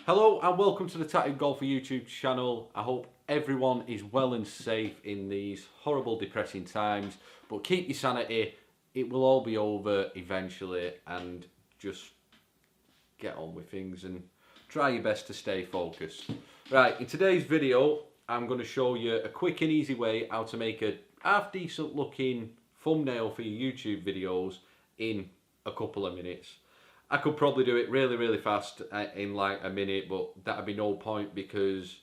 Hello and welcome to the Tattooed Golfer YouTube channel. I hope everyone is well and safe in these horrible, depressing times. But keep your sanity. It will all be over eventually, and just get on with things and try your best to stay focused. Right, in today's video, I'm going to show you a quick and easy way how to make a half decent looking thumbnail for your YouTube videos in a couple of minutes. I could probably do it really fast in like a minute, but that'd be no point because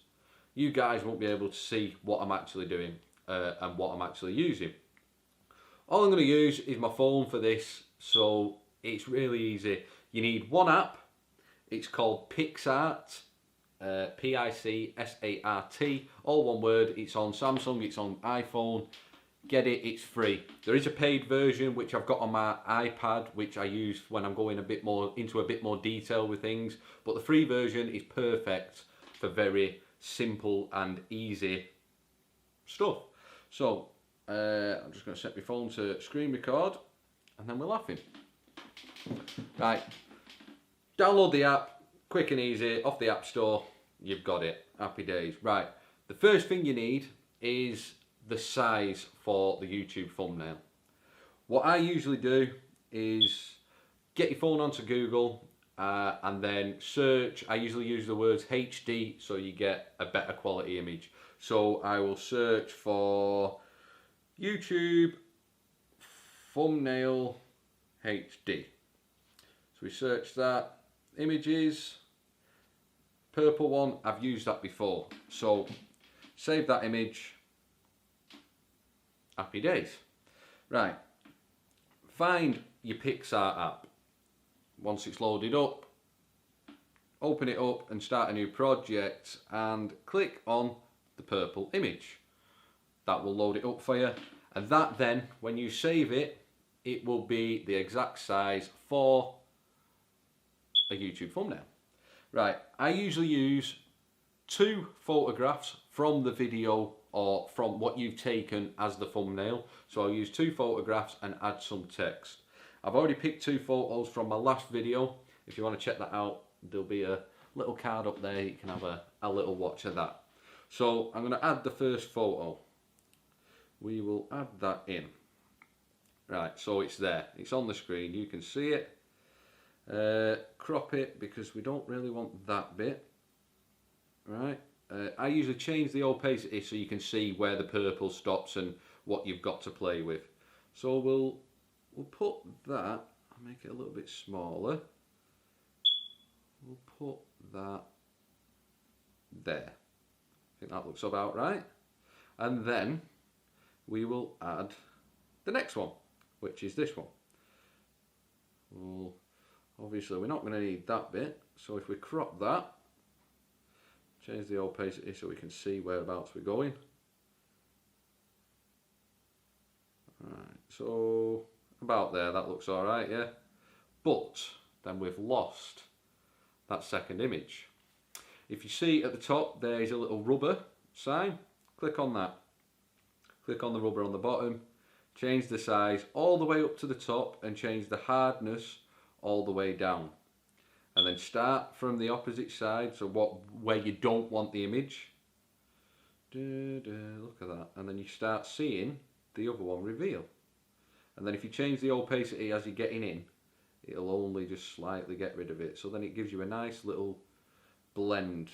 you guys won't be able to see what I'm actually doing and what I'm actually using. All I'm going to use is my phone for this, so it's really easy. You need one app. It's called PICSART, P-I-C-S-A-R-T, all one word. It's on Samsung, it's on iPhone. Get it, it's free. There is a paid version which I've got on my iPad, which I use when I'm going into a bit more detail with things, but the free version is perfect for very simple and easy stuff. So I'm just going to set my phone to screen record and then we're laughing. Right, download the app, quick and easy, off the App Store. You've got it, happy days. Right, the first thing you need is the size for the YouTube thumbnail. What I usually do is get your phone onto Google and then search. I usually use the words HD so you get a better quality image. So I will search for YouTube thumbnail HD. So we search that. Images, purple one, I've used that before. So save that image. Happy days. Right, find your PICSART app. Once it's loaded up, open it up and start a new project and click on the purple image. That will load it up for you, and that then, when you save it, it will be the exact size for a YouTube thumbnail. Right, I usually use 2 photographs from the video or from what you've taken as the thumbnail. So I'll use 2 photographs and add some text. I've already picked 2 photos from my last video. If you want to check that out, there'll be a little card up there. You can have a little watch of that. So I'm going to add the first photo. We will add that in. Right, so it's there. It's on the screen. You can see it. Crop it because we don't really want that bit. Right. I usually change the opacity so you can see where the purple stops and what you've got to play with. So we'll put that, I'll make it a little bit smaller. We'll put that there. I think that looks about right. And then we will add the next one, which is this one. Well, obviously we're not going to need that bit, so if we crop that, change the opacity so we can see whereabouts we're going. Right, so about there, that looks alright, yeah. But then we've lost that second image. If you see at the top, there is a little rubber sign. Click on that. Click on the rubber on the bottom. Change the size all the way up to the top and change the hardness all the way down. And then start from the opposite side, so where you don't want the image. Look at that. And then you start seeing the other one reveal. And then if you change the opacity as you're getting in, it'll only just slightly get rid of it. So then it gives you a nice little blend.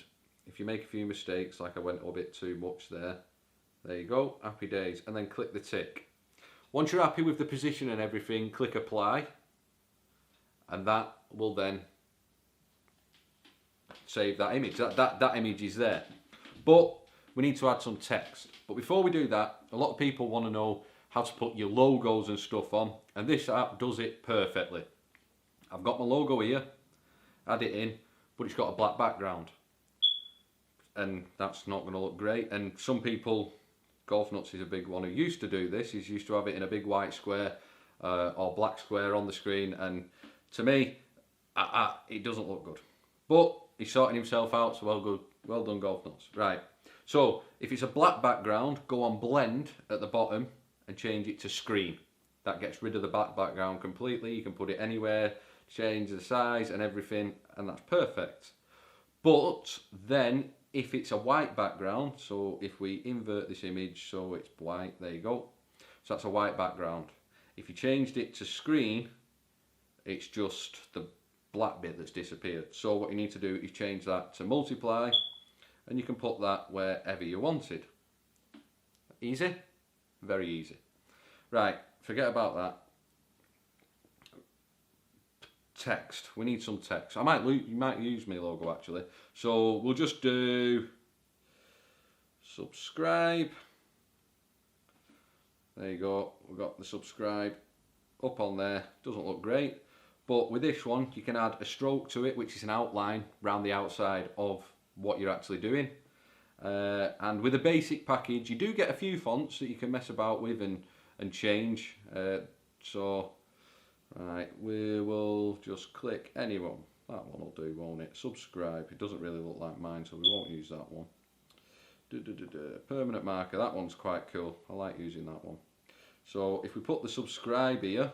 If you make a few mistakes, like I went a bit too much there you go, happy days. And then click the tick. Once you're happy with the position and everything, click apply. And that will then save that image. That image is there. But we need to add some text. But before we do that, a lot of people want to know how to put your logos and stuff on, and this app does it perfectly. I've got my logo here, add it in, but it's got a black background. And that's not going to look great. And some people, Golf Nuts is a big one who used to do this, he's used to have it in a big white square or black square on the screen, and to me, it doesn't look good. But he's sorting himself out, so well done Golf Nuts. Right, so if it's a black background, go on blend at the bottom and change it to screen. That gets rid of the black background completely. You can put it anywhere, change the size and everything, and that's perfect. But then if it's a white background, so if we invert this image so it's white, there you go. So that's a white background. If you changed it to screen, it's just the black bit that's disappeared. So what you need to do is change that to multiply, and you can put that wherever you wanted. Easy? Very easy. Right, forget about that. Text. We need some text. You might use my logo actually. So we'll just do subscribe. There you go. We've got the subscribe up on there. Doesn't look great, but with this one you can add a stroke to it, which is an outline around the outside of what you're actually doing. And with a basic package, you do get a few fonts that you can mess about with and change. So. Right, we will just click anyone. That one will do, won't it? Subscribe. It doesn't really look like mine, so we won't use that one. Permanent marker. That one's quite cool. I like using that one. So if we put the subscribe here,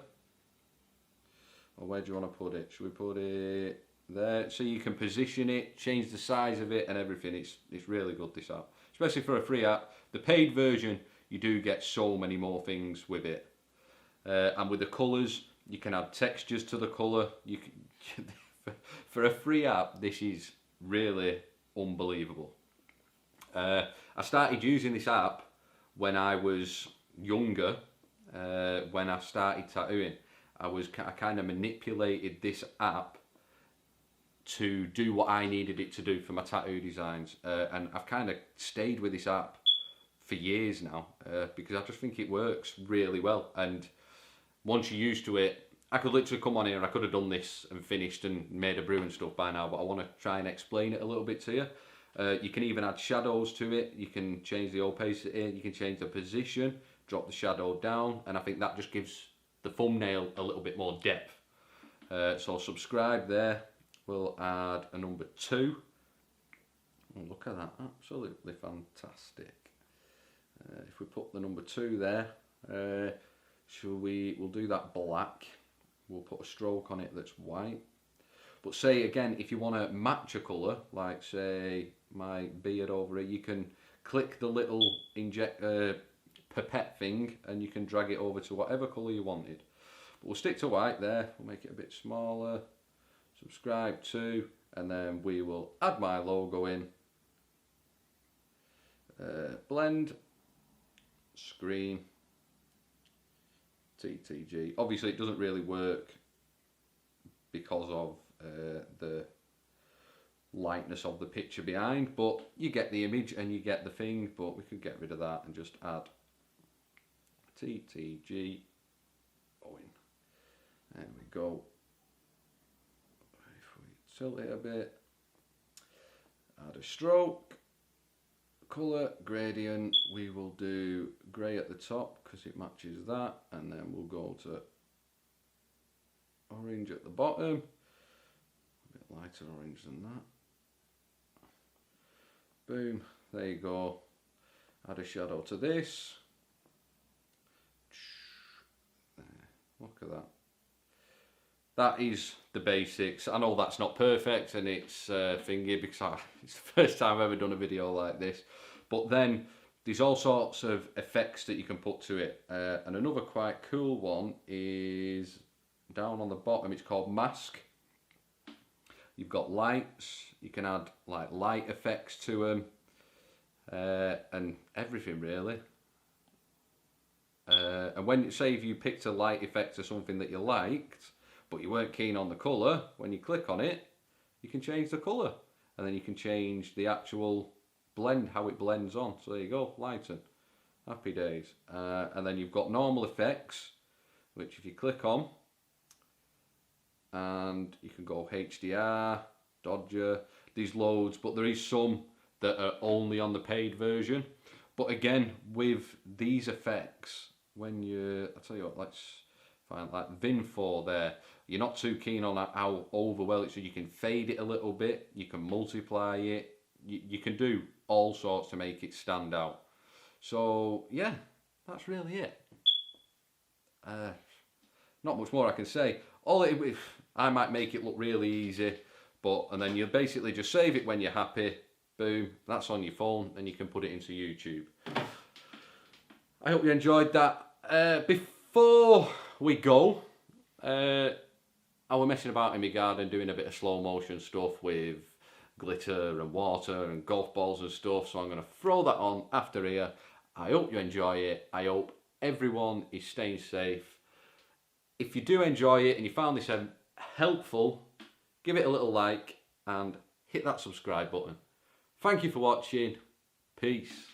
or where do you want to put it? Should we put it there? So you can position it, change the size of it and everything. It's really good, this app. Especially for a free app. The paid version, you do get so many more things with it. And with the colours, you can add textures to the colour. You can, for a free app, this is really unbelievable. I started using this app when I was younger. When I started tattooing, I kind of manipulated this app to do what I needed it to do for my tattoo designs, and I've kind of stayed with this app for years now because I just think it works really well. And once you're used to it, I could literally come on here and I could have done this and finished and made a brew and stuff by now, but I want to try and explain it a little bit to you. You can even add shadows to it. You can change the opacity, you can change the position, drop the shadow down, and I think that just gives the thumbnail a little bit more depth. So subscribe there. We'll add a number 2. Oh, look at that, absolutely fantastic. If we put the number 2 there, we'll do that black. We'll put a stroke on it that's white. But say again, if you want to match a colour, like say my beard over here, you can click the little pipette thing and you can drag it over to whatever colour you wanted. But we'll stick to white there, we'll make it a bit smaller, subscribe to, and then we will add my logo in. Blend, screen, TTG. Obviously it doesn't really work because of the lightness of the picture behind, but you get the image and you get the thing. But we could get rid of that and just add TTG going. There we go. If we tilt it a bit, add a stroke, colour, gradient, we will do grey at the top because it matches that, and then we'll go to orange at the bottom, a bit lighter orange than that. Boom, there you go. Add a shadow to this. There, look at that. That is the basics. I know that's not perfect and it's thingy because it's the first time I've ever done a video like this. But then there's all sorts of effects that you can put to it. And another quite cool one is down on the bottom. It's called mask. You've got lights. You can add like light effects to them. And everything really. And when, say if you picked a light effect or something that you liked, but you weren't keen on the colour, when you click on it, you can change the colour. And then you can change the actual blend, how it blends on. So there you go, lighten. Happy days. And then you've got normal effects, which if you click on, and you can go HDR, Dodger, there's loads, but there is some that are only on the paid version. But again, with these effects, when you, I'll tell you what, let's find like Vin4 there. You're not too keen on how over well it's, so you can fade it a little bit, you can multiply it, you can do all sorts to make it stand out. So yeah, that's really it. Not much more I can say. I might make it look really easy, and then you basically just save it when you're happy. Boom, that's on your phone, and you can put it into YouTube. I hope you enjoyed that. Before we go, I was messing about in my garden doing a bit of slow motion stuff with glitter and water and golf balls and stuff, so I'm going to throw that on after here. I hope you enjoy it. I hope everyone is staying safe. If you do enjoy it and you found this helpful, give it a little like and hit that subscribe button. Thank you for watching. Peace.